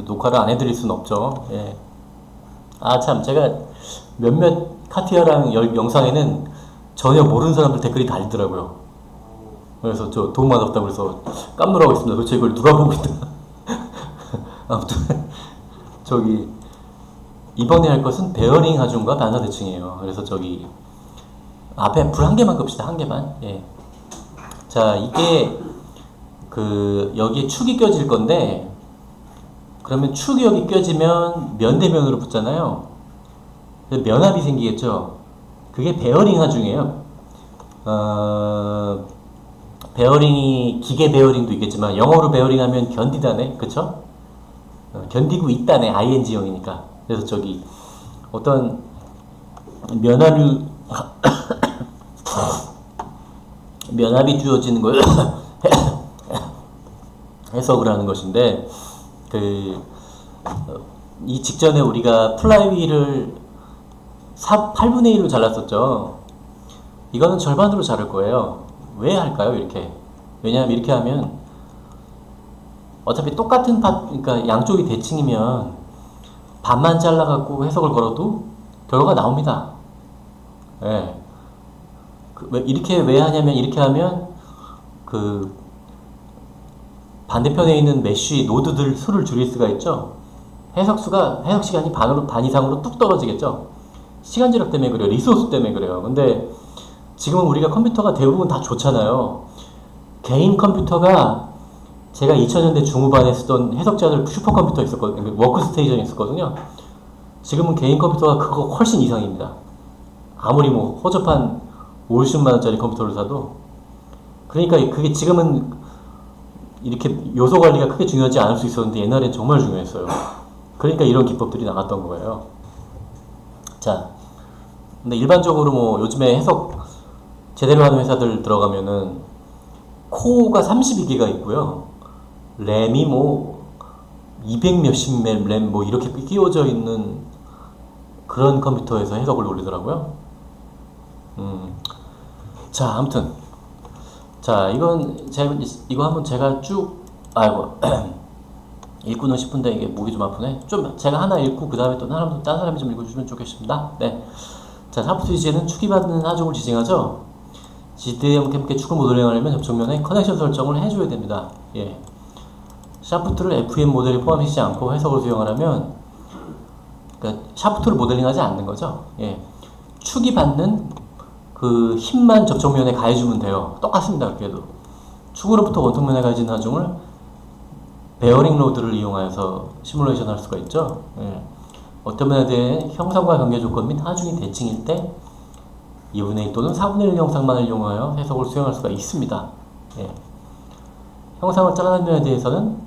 녹화를 안 해드릴 수는 없죠. 예. 아, 참, 제가 몇몇 카티아랑 영상에는 전혀 모르는 사람들 댓글이 달리더라고요. 그래서 저 도움 맛없다고 그래서 깜놀하고 있습니다. 도대체 이걸 누가 보고 있나. 아무튼, 저기, 이번에 할 것은 베어링 하중과 반사 대칭이에요. 그래서 저기, 앞에 불 한 개만 끕시다. 한 개만. 예. 자, 이게, 여기에 축이 껴질 건데, 그러면 축이 여기 껴지면 면대면으로 붙잖아요. 면압이 생기겠죠. 그게 베어링 하중이에요. 베어링이 기계 베어링도 있겠지만 영어로 베어링 하면 견디다네, 그쵸? 견디고 있다네, ing형이니까. 그래서 저기 어떤 면압이 면압이 주어지는 걸 해석을 하는 것인데, 이 직전에 우리가 플라이휠을 8분의 1로 잘랐었죠. 이거는 절반으로 자를 거예요. 왜 할까요, 이렇게? 왜냐하면 이렇게 하면 어차피 똑같은 그러니까 양쪽이 대칭이면 반만 잘라갖고 해석을 걸어도 결과가 나옵니다. 예. 이렇게 왜 하냐면, 이렇게 하면 반대편에 있는 메쉬 노드들 수를 줄일 수가 있죠. 해석 시간이 반 이상으로 뚝 떨어지겠죠. 시간 절약 때문에 그래요. 리소스 때문에 그래요. 근데 지금은 우리가 컴퓨터가 대부분 다 좋잖아요. 개인 컴퓨터가 제가 2000년대 중후반에 쓰던 해석자들 슈퍼컴퓨터 있었거든요. 워크스테이션이 있었거든요. 지금은 개인 컴퓨터가 그거 훨씬 이상입니다. 아무리 뭐 허접한 5, 60만 원짜리 컴퓨터를 사도. 그러니까 그게 지금은 이렇게 요소 관리가 크게 중요하지 않을 수 있었는데 옛날엔 정말 중요했어요. 그러니까 이런 기법들이 나왔던 거예요. 자, 근데 일반적으로 뭐 요즘에 해석 제대로 하는 회사들 들어가면은 코어가 32개가 있고요. 램이 뭐 200 몇십 램 뭐 이렇게 끼워져 있는 그런 컴퓨터에서 해석을 올리더라고요. 자, 아무튼 자, 이거 한번 제가 아이고 읽고는 싶은데 이게 목이 좀 아프네. 좀 제가 하나 읽고 그 다음에 또 딴 사람이 좀 읽어주면 좋겠습니다. 네. 자, 샤프트 지지에는 축이 받는 하중을 지칭하죠. 지지대에 함께 축을 모델링하려면 접촉면에 커넥션 설정을 해줘야 됩니다. 예. 샤프트를 FM 모델에 포함시키지 않고 해석을 수행하려면, 그러니까 샤프트를 모델링하지 않는 거죠. 예. 축이 받는 그 힘만 접촉면에 가해주면 돼요. 똑같습니다. 그렇게 해도. 축으로부터 원통면에 가해진 하중을 베어링 로드를 이용하여서 시뮬레이션 할 수가 있죠. 예. 어떤 면에 대해 형상과 관계 조건 및 하중이 대칭일 때 2분의 2 또는 4분의 1 형상만을 이용하여 해석을 수행할 수가 있습니다. 예. 형상을 잘라낸 면에 대해서는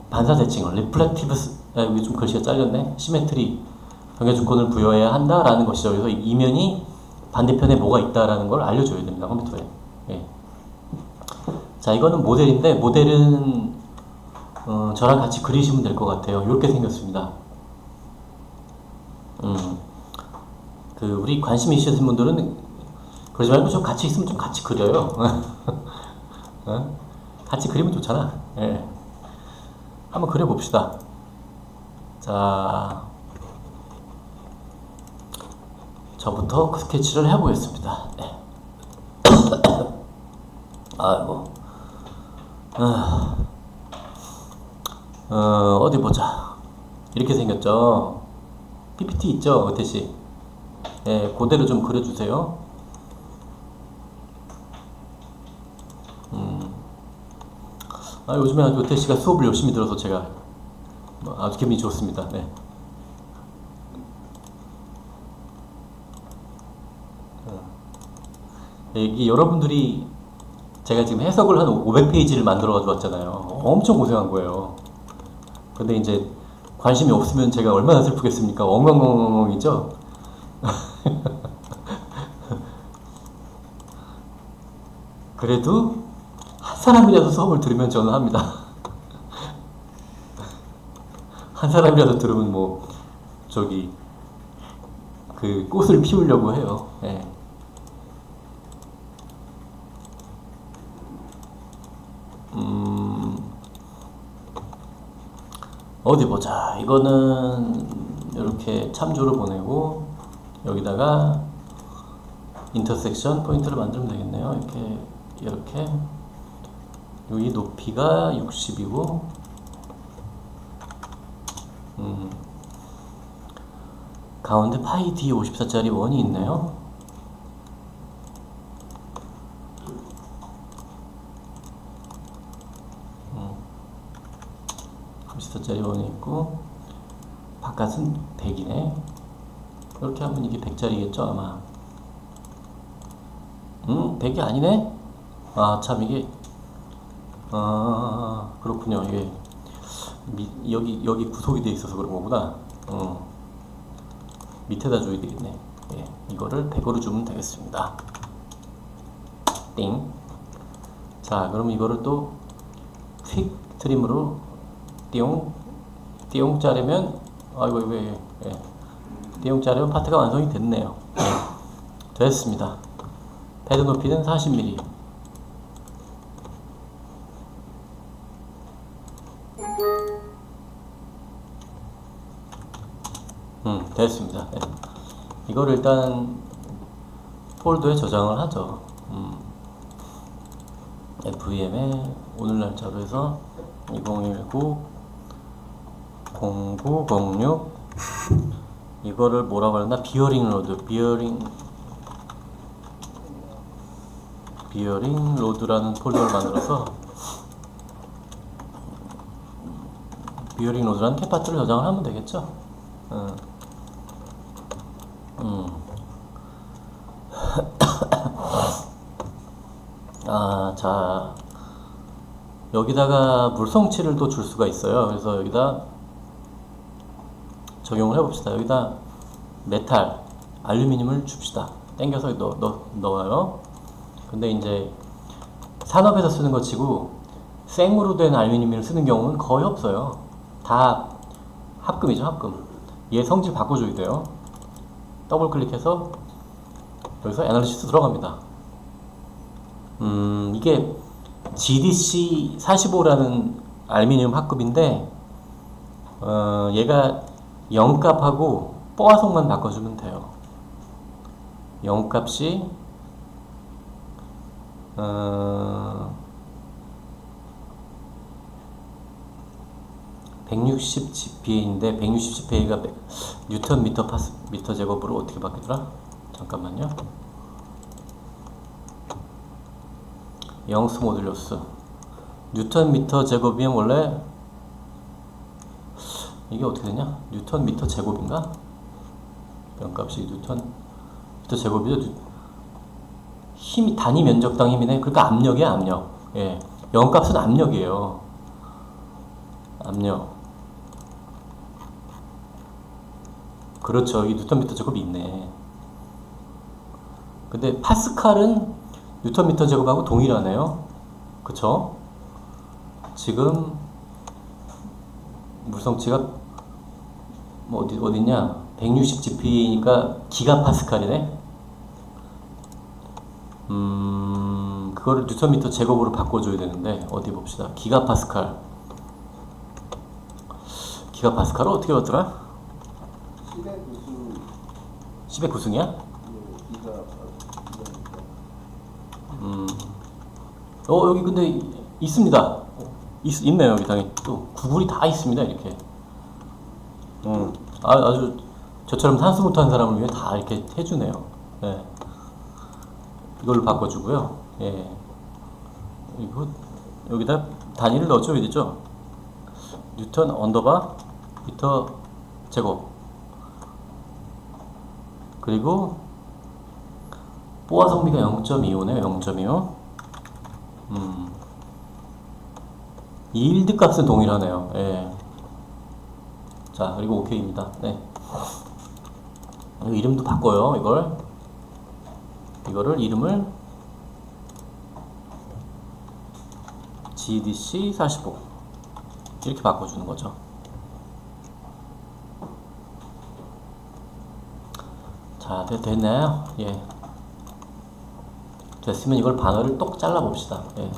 반사 대칭을 리플렉티브, 여기 좀 글씨가 잘렸네. 시메트리 관계 조건을 부여해야 한다라는 것이죠. 그래서 이 면이 반대편에 뭐가 있다라는 걸 알려줘야 됩니다. 컴퓨터에. 예. 자, 이거는 모델인데, 모델은 저랑 같이 그리시면 될 것 같아요. 이렇게 생겼습니다. 우리 관심 있으신 분들은 그러지 말고 좀 같이 있으면 좀 같이 그려요. 같이 그리면 좋잖아. 예. 한번 그려봅시다. 자, 저부터 스케치를 해보겠습니다. 네. 어디 보자. 이렇게 생겼죠. PPT 있죠, 어태씨? 예, 그대로 좀 그려주세요. 요즘에 아주 어태씨가 수업을 열심히 들어서 제가 아주 기분이 좋습니다. 네. 이게 여러분들이 제가 지금 해석을 한 500페이지를 만들어 가지고 왔잖아요. 엄청 고생한 거예요. 근데 이제 관심이 없으면 제가 얼마나 슬프겠습니까? 엉엉엉엉이죠? 그래도 한 사람이라도 수업을 들으면 저는 합니다. 한 사람이라도 들으면 뭐 저기 그 꽃을 피우려고 해요. 예. 어디 보자. 이거는 이렇게 참조를 보내고 여기다가 인터섹션 포인트를 만들면 되겠네요. 이렇게 여기 높이가 60이고 가운데 파이 D 54짜리 원이 있네요. 음, 54짜리 원이 있고 바깥은 100이네. 이렇게 하면 이게 100짜리겠죠 아마. 100이 아니네? 아 참 이게 그렇군요. 이게 여기 구속이 돼 있어서 그런 거구나. 밑에다 줘야 되겠네. 예, 이거를 100으로 주면 되겠습니다. 띵. 자, 그럼 이거를 또 퀵 트림으로 띠용 띠용 자르면 아이고 이거 예. 띠용 자르면 파트가 완성이 됐네요. 예, 됐습니다. 패드 높이는 40mm. 됐습니다. 네. 이걸 일단 폴더에 저장을 하죠. FEM에 오늘 날짜로 해서 2019 0906 이거를 뭐라고 하나 비어링 로드 비어링 로드라는 폴더를 만들어서 비어링 로드라는 캡파트를 저장을 하면 되겠죠. 자, 여기다가 물성치를 또 줄 수가 있어요. 그래서 여기다 적용을 해봅시다. 여기다 메탈, 알루미늄을 줍시다. 땡겨서 넣어요. 근데 이제 산업에서 쓰는 것 치고 생으로 된 알루미늄을 쓰는 경우는 거의 없어요. 다 합금이죠, 합금. 얘 성질 바꿔줘야 돼요. 더블 클릭해서 여기서 애널리시스 들어갑니다. 이게 GDC45라는 알루미늄 합금인데 얘가 0값하고 뽀화성만 바꿔주면 돼요. 0값이 160 GPA인데 160 GPA가 뉴턴 미터 제곱으로 어떻게 바뀌더라? 잠깐만요. 영스 모듈러스 뉴턴 미터 제곱이면 원래 이게 어떻게 되냐? 뉴턴 미터 제곱인가? 변값이 뉴턴 미터 제곱이죠. 힘이 단위 면적당 힘이네. 그러니까 압력이야, 압력. 예, 영값은 압력이에요. 압력. 그렇죠. 이 뉴턴 미터 제곱이 있네. 근데 파스칼은 뉴턴 미터 제곱하고 동일하네요. 그쵸? 지금 물성치가 뭐 어디냐? 160 GPA니까 기가파스칼이네. 그거를 뉴턴 미터 제곱으로 바꿔줘야 되는데 어디 봅시다. 기가파스칼을 어떻게 봤더라? 10의 9승이야? 여기 근데 있습니다. 있네요. 여기 당연히 또 구글이 다 있습니다. 이렇게. 아주 저처럼 산수 못하는 사람을 위해 다 이렇게 해주네요. 네. 이걸로 바꿔주고요. 예. 그리고 여기다 단위를 넣어줘야 되죠. 뉴턴 언더바 미터 제곱. 그리고 뽀아 성비가 0.25네요. 0.25. 일드 값은 동일하네요. 예. 자, 그리고 OK입니다. 네. 이름도 바꿔요. 이거를 이름을 GDC45 이렇게 바꿔주는 거죠. 자, 됐나요? 예. 됐으면 이걸 반어를 똑 잘라 봅시다. 예.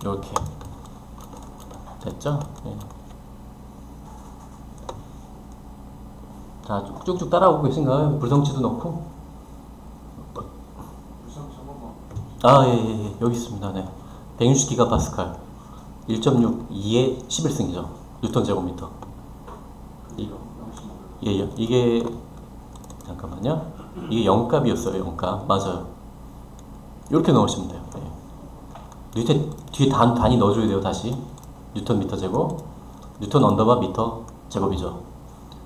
이렇게 됐죠? 예. 자, 쭉쭉 따라오고 계신가요? 불성치도 넣고. 아, 예, 예, 예. 여기 있습니다. 네. 160기가파스칼 1.62에 11승이죠. 뉴턴 제곱미터. 예, 예. 이게 잠깐만요. 이게 0값이었어요. 0값. 맞아요. 이렇게 넣으시면 돼요. 예. 뒤에 단위 넣어줘야 돼요. 다시 뉴턴 미터 제곱, 뉴턴 언더바 미터 제곱이죠.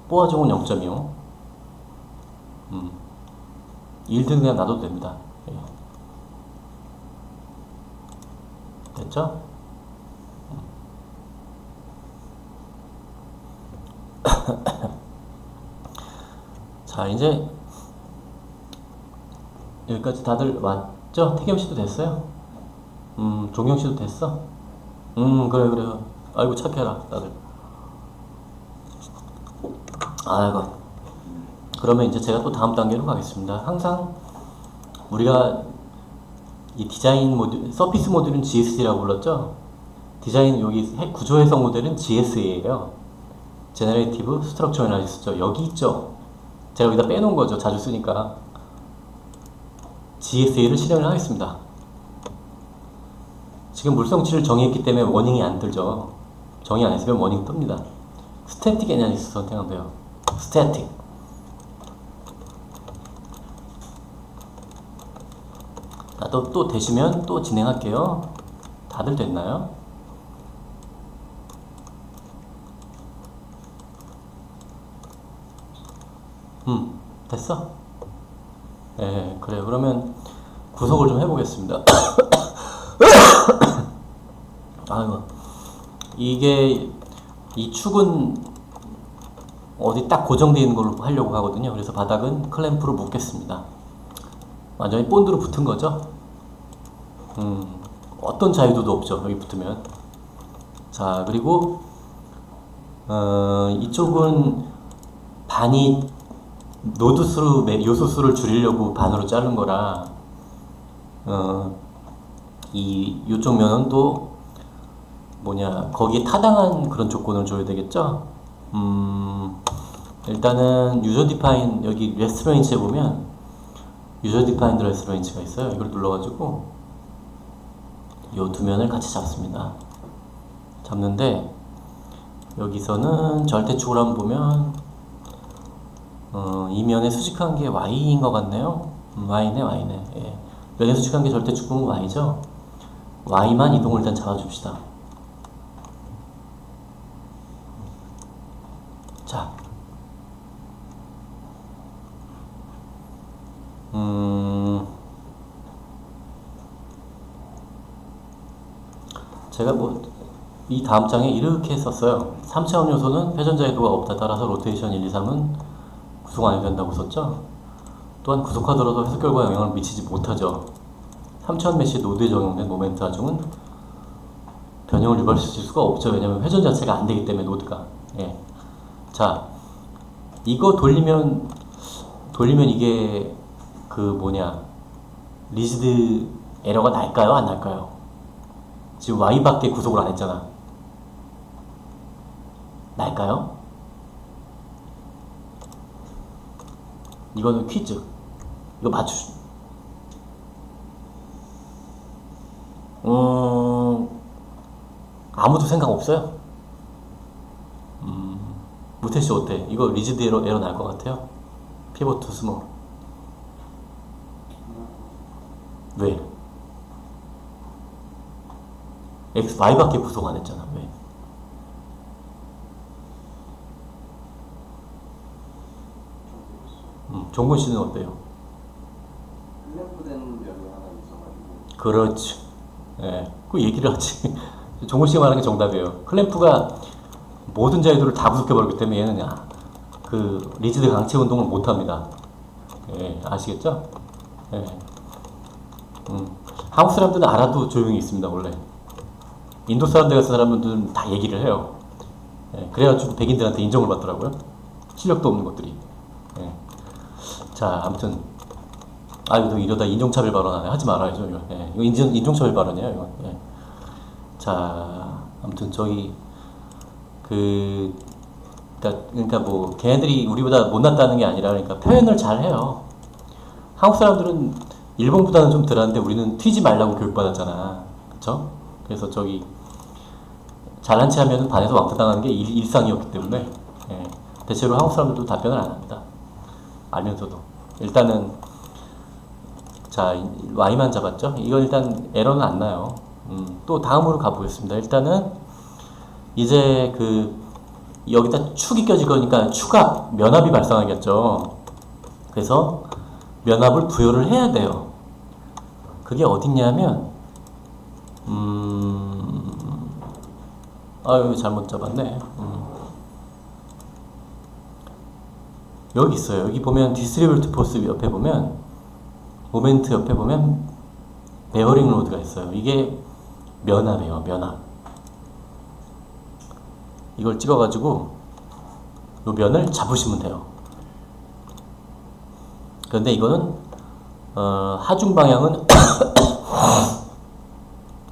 뽀아종은 0.25. 1등 그냥 놔둬도 됩니다. 예. 됐죠? 자, 이제 여기까지 다들 왔죠? 태겸 씨도 됐어요? 종영 씨도 됐어? 그래, 그래. 아이고, 착해라, 다들. 아이고. 그러면 이제 제가 또 다음 단계로 가겠습니다. 항상 우리가 이 디자인 모듈, 서피스 모듈은 GSD라고 불렀죠? 디자인 여기 구조 해석 모델은 GSA예요. 제너레이티브 스트럭처 애널리시스죠. 여기 있죠. 제가 여기다 빼놓은 거죠. 자주 쓰니까. GSA를 실행을 하겠습니다. 지금 물성치를 정의했기 때문에 워닝이 안 들죠. 정의 안 했으면 워닝 뜹니다. 스태틱 애널리시스 선택하면 돼요. 스태틱. 자, 또 되시면 또 진행할게요. 다들 됐나요? 됐어? 네, 그래요. 그러면 구속을 좀 해보겠습니다. 아이고, 이게 이 축은 어디 딱 고정되어 있는 걸로 하려고 하거든요. 그래서 바닥은 클램프로 묶겠습니다. 완전히 본드로 붙은 거죠. 어떤 자유도도 없죠. 여기 붙으면. 자, 그리고 이쪽은 반이 노드 수로 요소 수를 줄이려고 반으로 자른 거라 요쪽 면은 또 뭐냐, 거기에 타당한 그런 조건을 줘야 되겠죠. 일단은 유저 디파인, 여기 레스트레인치에 보면 유저 디파인 레스트레인치가 있어요. 이걸 눌러가지고 요 두 면을 같이 잡습니다. 잡는데 여기서는 절대축으로 한번 보면 이 면에 수직한 게 Y인 것 같네요. Y네, Y네. 예. 면에 수직한 게 절대축 보면 Y죠. Y만 이동을 일단 잡아줍시다. 자, 제가 이 다음 장에 이렇게 썼어요. 3차원 요소는 회전자유도가 없다. 따라서 로테이션 1, 2, 3은 구속 안 해도 된다고 썼죠. 또한 구속하더라도 해석 결과에 영향을 미치지 못하죠. 3차원 메시의 노드에 적용된 모멘트 하중은 변형을 유발시킬 수가 없죠. 왜냐면 회전 자체가 안 되기 때문에 노드가. 예. 자, 이거 돌리면 이게 그 뭐냐, 리지드 에러가 날까요? 안 날까요? 지금 Y밖에 구속을 안 했잖아. 날까요? 이거는 퀴즈. 이거 아무도 생각 없어요? 무태씨 어때? 이거 리지드 에러 날 것 같아요? 피벗 투 스몰. 왜? Y밖에 구속 안 했잖아. 왜? 종근 씨는 어때요? 클램프된 면이 하나 있어가지고. 그렇지. 예, 그 얘기를 하지. 종근 씨가 말하는 게 정답이에요. 클램프가 모든 자유도를 다 구속해버리기 때문에 얘는 그 리지드 강체 운동을 못합니다. 예, 아시겠죠? 예. 한국 사람들은 알아도 조용히 있습니다. 원래 인도 사람들 같은 사람들은 다 얘기를 해요. 예, 그래가지고 백인들한테 인정을 받더라고요. 실력도 없는 것들이. 예. 자, 아무튼 이러다 인종차별 발언하네. 하지 말아야죠. 이거. 예, 이거 인종차별 발언이에요. 이거. 예. 자, 아무튼 저기 그러니까 뭐 걔네들이 우리보다 못났다는 게 아니라 그러니까 표현을 잘 해요. 한국 사람들은 일본보다는 좀 덜한데 우리는 튀지 말라고 교육받았잖아. 그쵸? 그래서 저기 잘난 체 하면 반에서 왕따 당하는 게 일상이었기 때문에 예, 대체로 한국 사람들도 답변을 안 합니다. 알면서도 일단은 자 Y만 잡았죠? 이건 일단 에러는 안 나요. 또 다음으로 가보겠습니다. 일단은 이제 여기다 축이 껴질 거니까 추가 면압이 발생하겠죠. 그래서 면압을 부여를 해야 돼요. 그게 어딨냐면 여기 잘못 잡았네. 여기 있어요. 여기 보면 디스트리뷰트 포스 옆에 보면 모멘트 옆에 보면 베어링 로드가 있어요. 이게 면압이에요. 면압. 이걸 찍어가지고 이 면을 잡으시면 돼요. 그런데 이거는 하중 방향은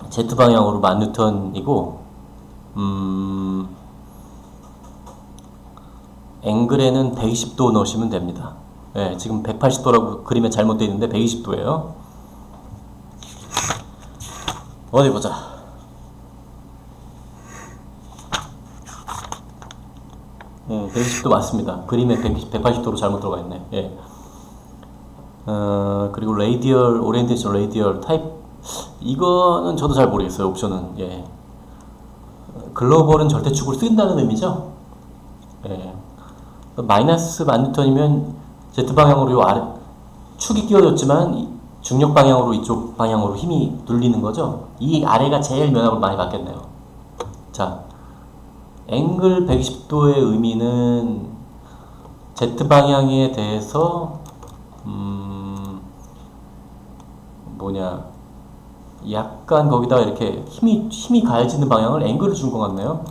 Z 방향으로 1000N이고 앵글에는 120도 넣으시면 됩니다. 네, 지금 180도라고 그림에 잘못되어 있는데 120도예요. 어디 보자. 120도 맞습니다. 그림에 180도로 잘못 들어가 있네. 예. 그리고 레이디얼 오리엔테이션 레이디얼 타입 이거는 저도 잘 모르겠어요. 옵션은 예. 글로벌은 절대축을 쓴다는 의미죠. 예. 마이너스 1000N이면 Z 방향으로 요 아래 축이 끼워졌지만 중력 방향으로 이쪽 방향으로 힘이 눌리는 거죠. 이 아래가 제일 면압을 많이 받겠네요. 자, 앵글 120도의 의미는 Z 방향에 대해서 약간 거기다가 이렇게 힘이 가해지는 방향을 앵글을 준 것 같네요.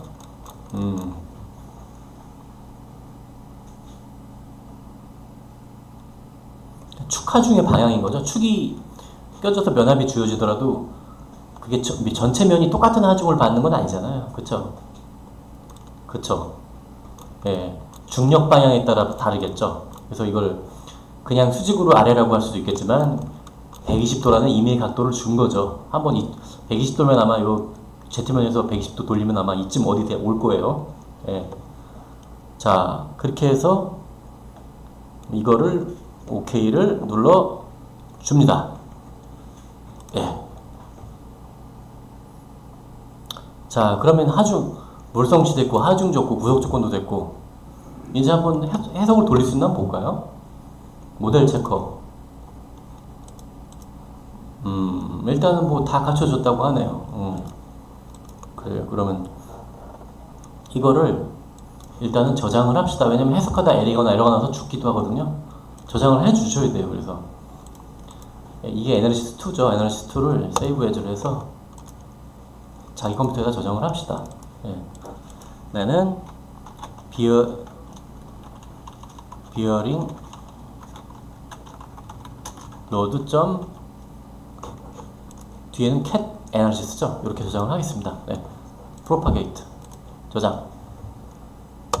축하 중의 방향인 거죠. 축이 껴져서 면압이 주어지더라도 그게 전체 면이 똑같은 하중을 받는 건 아니잖아요. 그쵸? 그쵸? 예. 중력 방향에 따라 다르겠죠. 그래서 이걸 그냥 수직으로 아래라고 할 수도 있겠지만 120도라는 임의의 각도를 준 거죠. 한번 120도면 아마 요 Z면에서 120도 돌리면 아마 이쯤 어디 올 거예요. 예. 자, 그렇게 해서 이거를 OK를 눌러 줍니다. 예. 자, 그러면 하중 물성치 됐고 하중 좋고 구속 조건도 됐고 이제 한번 해석을 돌릴 수 있나 한번 볼까요? 모델 체커. 일단은 뭐 다 갖춰졌다고 하네요. 그래요. 그러면 이거를 일단은 저장을 합시다. 왜냐면 해석하다 에러가 나서 죽기도 하거든요. 저장을 해 주셔야 돼요. 그래서 이게 애널리시스 2죠. 애널리시스 2를 세이브 에즈를 해서 자기 컴퓨터에다 저장을 합시다. 예. 나는 비어링 로드 점 뒤에는 cat analysis죠. 이렇게 저장을 하겠습니다. 네. propagate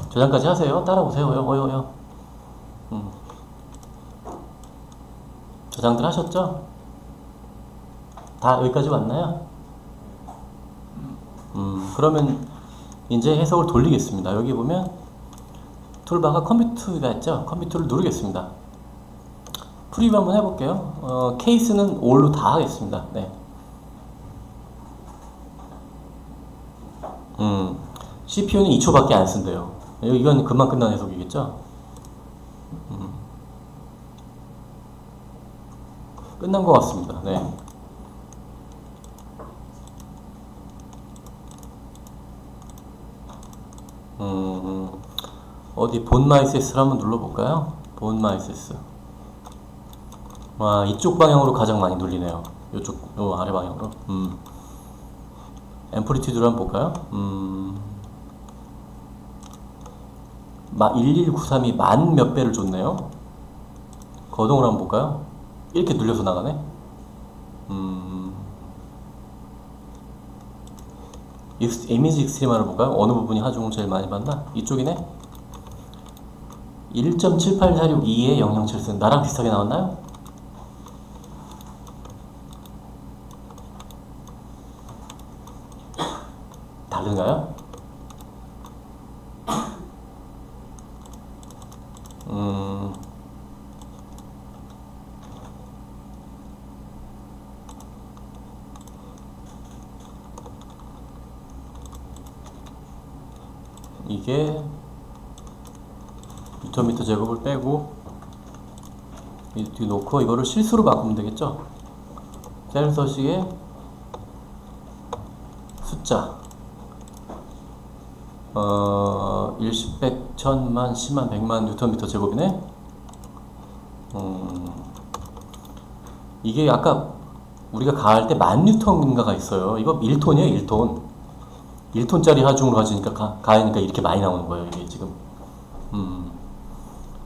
저장까지 하세요. 따라오세요. 저장들 하셨죠? 다 여기까지 왔나요? 그러면 이제 해석을 돌리겠습니다. 여기 보면 툴바가 컴퓨트가 있죠? 컴퓨터를 누르겠습니다. 프리뷰 한번 해볼게요. 케이스는 all로 다 하겠습니다. 네. CPU는 2초밖에 안 쓴대요. 이건 금방 끝난 해석이겠죠? 끝난 것 같습니다. 네. 어디 본마이세스를 한번 눌러볼까요? 본마이세스. 와, 이쪽 방향으로 가장 많이 눌리네요. 요 아래 방향으로. 앰플리튜드를 한번 볼까요? 11932 만 몇 배를 줬네요. 거동을 한번 볼까요? 이렇게 눌려서 나가네. 이미지 익스트리마를 볼까요? 어느 부분이 하중을 제일 많이 받나? 이쪽이네? 1.78462에 007 나랑 비슷하게 나왔나요? 다른가요? 이게 뉴턴미터 제곱을 빼고 뒤 놓고 이거를 실수로 바꾸면 되겠죠? 셀서시의 숫자 일십, 백, 천만, 십만, 백만 뉴턴미터 제곱이네. 이게 아까 우리가 가할 때 만 뉴턴인가가 있어요. 이거 1톤이에요, 1톤. 1톤짜리 하중으로 가지니까 가니까 이렇게 많이 나오는 거예요, 이게 지금.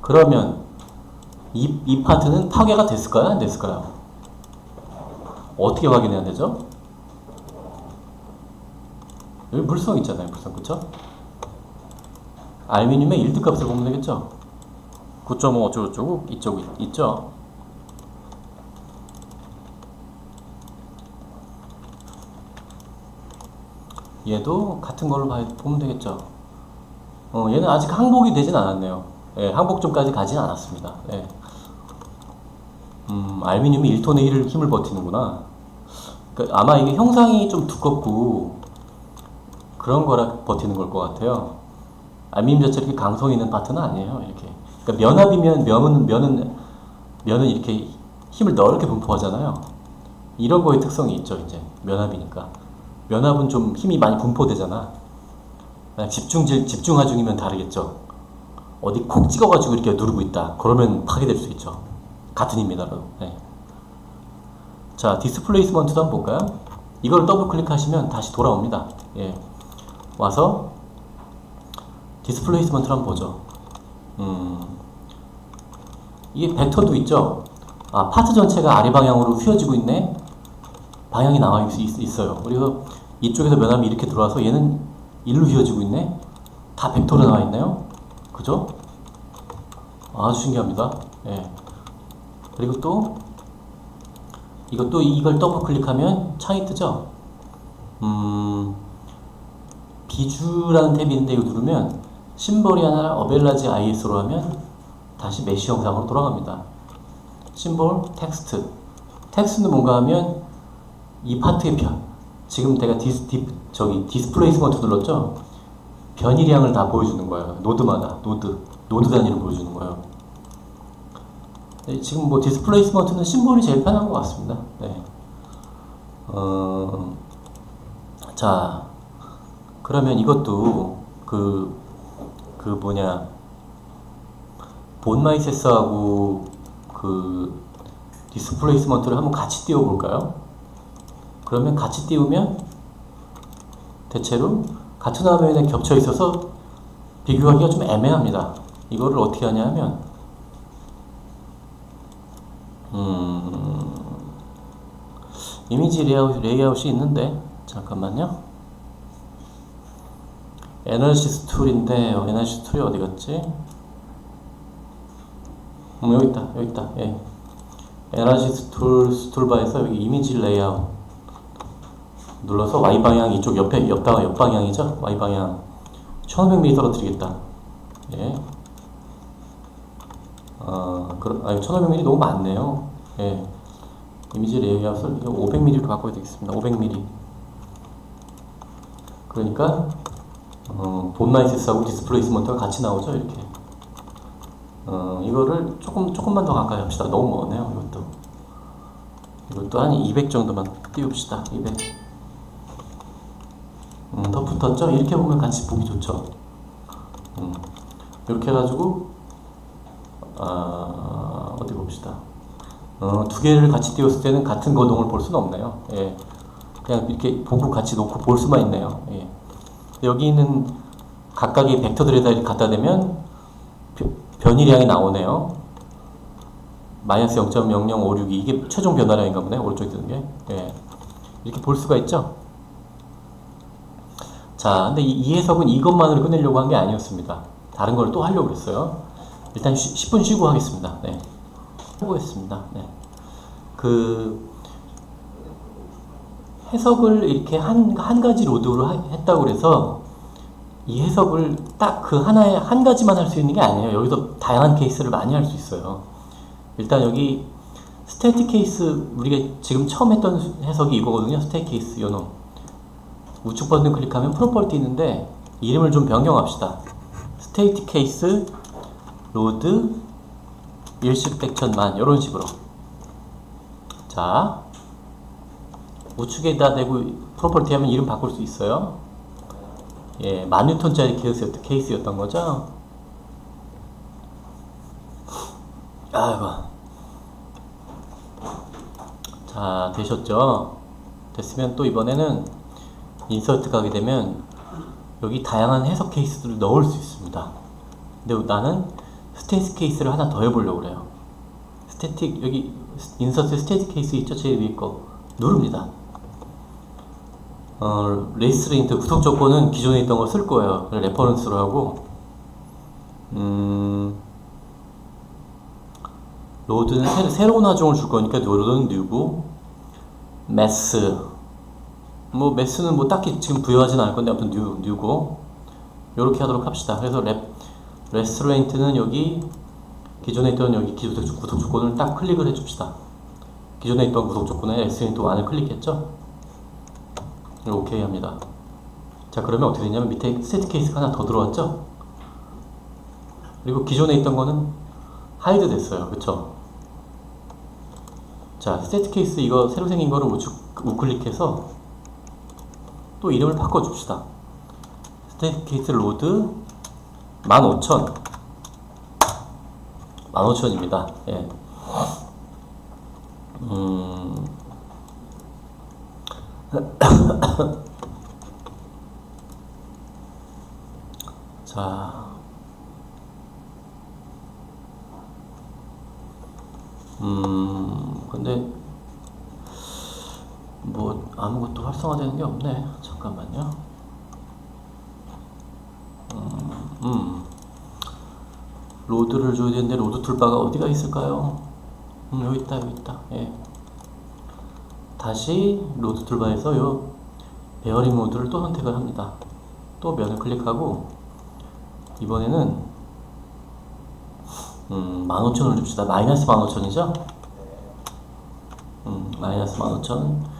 그러면 이 파트는 파괴가 됐을까요, 안 됐을까요? 어떻게 확인해야 되죠? 여기 물성 있잖아요, 물성, 그쵸? 알루미늄의 1드 값을 보면 되겠죠? 9.5 어쩌고저쩌고 이쪽 있죠? 얘도 같은 걸로 보면 되겠죠? 얘는 아직 항복이 되진 않았네요. 예, 항복점까지 가진 않았습니다. 예. 알루미늄이 1톤의 1을 힘을 버티는구나. 그러니까 아마 이게 형상이 좀 두껍고 그런 거라 버티는 걸 것 같아요. 알루미늄 자체가 이렇게 강성 있는 파트는 아니에요. 이렇게. 그러니까 면압이면 면은 이렇게 힘을 넓게 분포하잖아요. 이런 거의 특성이 있죠. 이제 면압이니까. 면압은 좀 힘이 많이 분포되잖아. 집중 하중이면 다르겠죠. 어디 콕 찍어가지고 이렇게 누르고 있다. 그러면 파괴될 수 있죠. 같은 힘이라도. 네. 자, 디스플레이스먼트도 한번 볼까요? 이걸 더블 클릭하시면 다시 돌아옵니다. 예. 와서 디스플레이스먼트를 한번 보죠. 이게 벡터도 있죠. 아, 파트 전체가 아래 방향으로 휘어지고 있네. 방향이 나와 있어요. 그리고 이쪽에서 면함이 이렇게 들어와서 얘는 일로 휘어지고 있네. 다 벡터로 나와 있나요? 그죠? 아주 신기합니다. 예. 그리고 또 이걸 더블 클릭하면 창이 뜨죠. 비주라는 탭이 있는데 이거 누르면 심볼이 아니라 어벨라지 IS로 하면 다시 메쉬 영상으로 돌아갑니다. 심볼, 텍스트는 뭔가 하면 이 파트의 지금 내가 디스플레이스먼트 눌렀죠? 변이량을 다 보여주는 거예요. 노드마다 노드 단위를 보여주는 거예요. 네, 지금 뭐 디스플레이스먼트는 심볼이 제일 편한 것 같습니다. 네. 자, 그러면 이것도 본마이세스하고 디스플레이스먼트를 한번 같이 띄워볼까요? 그러면 같이 띄우면 대체로 같은 화면에 겹쳐 있어서 비교하기가 좀 애매합니다. 이거를 어떻게 하냐 하면 이미지 레이아웃이 있는데 잠깐만요. 에너지스 툴인데 에너지스 툴이 어디 갔지? 여기 있다. 예. 에너지스 툴바에서 여기 이미지 레이아웃 눌러서 Y 방향 이쪽 옆 방향이죠? Y 방향 1500mm 떨어뜨리겠다. 예. 1500mm 너무 많네요. 예. 이미지 레이아웃을 500mm로 바꿔야 되겠습니다. 500mm. 그러니까 본마이세스하고 디스플레이스먼트가 같이 나오죠, 이렇게. 이거를 조금만 더 가까이 합시다. 너무 머네요, 이것도 한 200 정도만 띄웁시다. 200. 더 붙었죠? 이렇게 보면 같이 보기 좋죠. 이렇게 해가지고 어디 봅시다. 두 개를 같이 띄웠을 때는 같은 거동을 볼 수는 없네요. 예. 그냥 이렇게 보고 같이 놓고 볼 수만 있네요. 예. 여기 있는 각각의 벡터들에다 이렇게 갖다 대면 변이량이 나오네요. 마이너스 0.00562 이게 최종 변화량인가 보네. 오른쪽에 뜨는 게. 예. 이렇게 볼 수가 있죠. 자, 근데 이 해석은 이것만으로 끝내려고 한 게 아니었습니다. 다른 걸 또 하려고 했어요. 일단 10분 쉬고 하겠습니다. 네. 해보겠습니다. 네. 그 해석을 이렇게 한 가지 로드로 했다고 그래서 이 해석을 딱 그 하나의 한 가지만 할 수 있는 게 아니에요. 여기서 다양한 케이스를 많이 할 수 있어요. 일단 여기 스태틱 케이스, 우리가 지금 처음 했던 해석이 이거거든요. 스태틱 케이스 요놈. 우측 버튼 클릭하면 프로퍼티 있는데 이름을 좀 변경합시다. 스태틱 케이스 로드 일식 백천만 이런 식으로. 자, 우측에다 대고 프로퍼티 하면 이름 바꿀 수 있어요. 예, 10,000뉴턴짜리 케이스였던 거죠. 아이고. 자, 되셨죠? 됐으면 또 이번에는 인서트 가게 되면 여기 다양한 해석 케이스들을 넣을 수 있습니다. 근데 나는 스태틱 케이스를 하나 더 해보려고 그래요. 스태틱, 여기 인서트 스태틱 케이스 있죠? 제일 위에 거 누릅니다. 레이스트레인트 구속 조건은 기존에 있던 거 쓸 거예요. 레퍼런스로 하고, 로드는 새로운 하중을 줄 거니까 로드는 뉴고, 매스, 뭐 매스는 뭐 딱히 지금 부여하진 않을 건데 아무튼 뉴고 요렇게 하도록 합시다. 그래서 레스토레인트는 여기 기존에 있던 여기 구독 조건을 딱 클릭을 해줍시다. 기존에 있던 구독 조건에 레스토레인트 1을 클릭했죠. 오케이 합니다. 자, 그러면 어떻게 되냐면 밑에 스태틱 케이스가 하나 더 들어왔죠. 그리고 기존에 있던 거는 하이드 됐어요. 그쵸? 자, 스태틱 케이스 이거 새로 생긴 거를 우클릭해서 또 이름을 바꿔줍시다. 스태틱 케이스 로드 15,000 15,000입니다. 예. 자, 근데 뭐 아무것도 활성화되는 게 없네. 잠깐만요. 로드를 줘야 되는데 로드 툴바가 어디가 있을까요? 여기 있다, 여기 있다. 예. 다시 로드 툴바에서 요 베어링 모드를 또 선택을 합니다. 또 면을 클릭하고 이번에는 15,000을 줍시다. 마이너스 15,000이죠? 마이너스 15,000.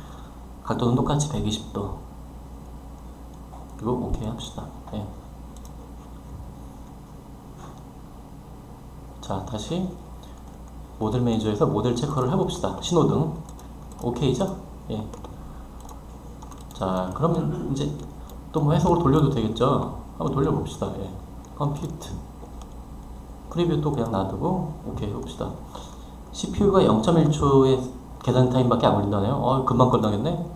각도는 똑같이 120도. 그리고 오케이 합시다. 예. 자, 다시 모델 매니저에서 모델 체커를 해봅시다. 신호등. 오케이죠? 예. 자, 그러면 이제 또 뭐 해석을 돌려도 되겠죠? 한번 돌려봅시다. 예. 컴퓨트. 프리뷰 또 그냥 놔두고 오케이 해봅시다. CPU가 0.1초의 계산 타임밖에 안 걸린다네요. 금방 끝나겠네.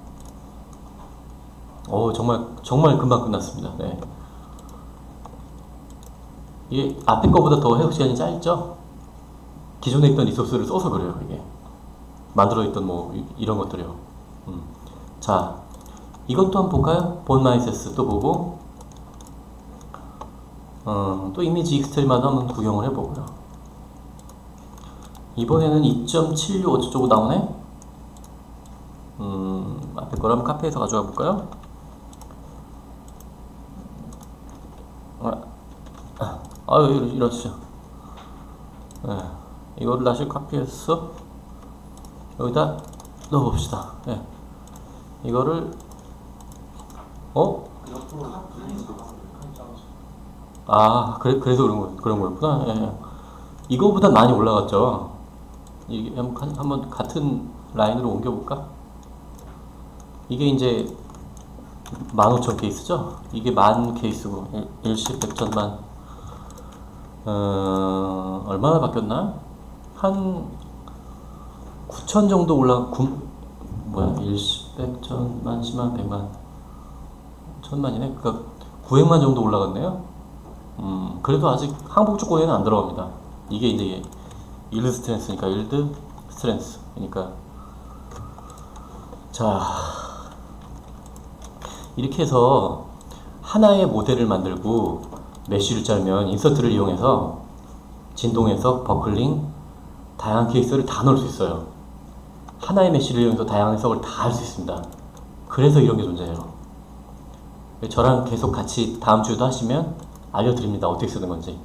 정말 금방 끝났습니다. 네. 이게 앞에 거보다 더 해석 시간이 짧죠? 기존에 있던 리소스를 써서 그래요. 이게 만들어 있던 뭐 이런 것들이요. 자, 이것도 한번 볼까요? 본마이세스 또 보고, 또 이미지 익스트림마다 한번 구경을 해보고요. 이번에는 2.76 어쩌고 나오네? 앞에 거라면 카페에서 가져가 볼까요? 이러시죠. 네. 이거를 다시 카피해서 여기다 넣어봅시다. 네. 이거를 그래서 그런 거였구나. 예. 이거보다 많이 올라갔죠. 이게 한번 같은 라인으로 옮겨볼까? 이게 이제 15,000 케이스죠? 이게 10,000 케이스고, 일식 백천만. 얼마나 바뀌었나? 한 9,000 정도 일식 백천만, 10만, 100만, 1,000만이네? 그니까 900만 정도 올라갔네요? 그래도 아직 항복 조건에는 안 들어갑니다. 이게 이제 일드 스트렝스니까, 일드 스트렝스. 그러니까, 자, 이렇게 해서 하나의 모델을 만들고 메쉬를 짜면 인서트를 이용해서 진동해석, 버클링, 다양한 케이스를 다 넣을 수 있어요. 하나의 메쉬를 이용해서 다양한 해석을 다 할 수 있습니다. 그래서 이런 게 존재해요. 저랑 계속 같이 다음 주에도 하시면 알려드립니다. 어떻게 쓰는 건지.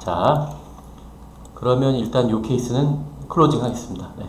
자, 그러면 일단 이 케이스는 클로징 하겠습니다. 네.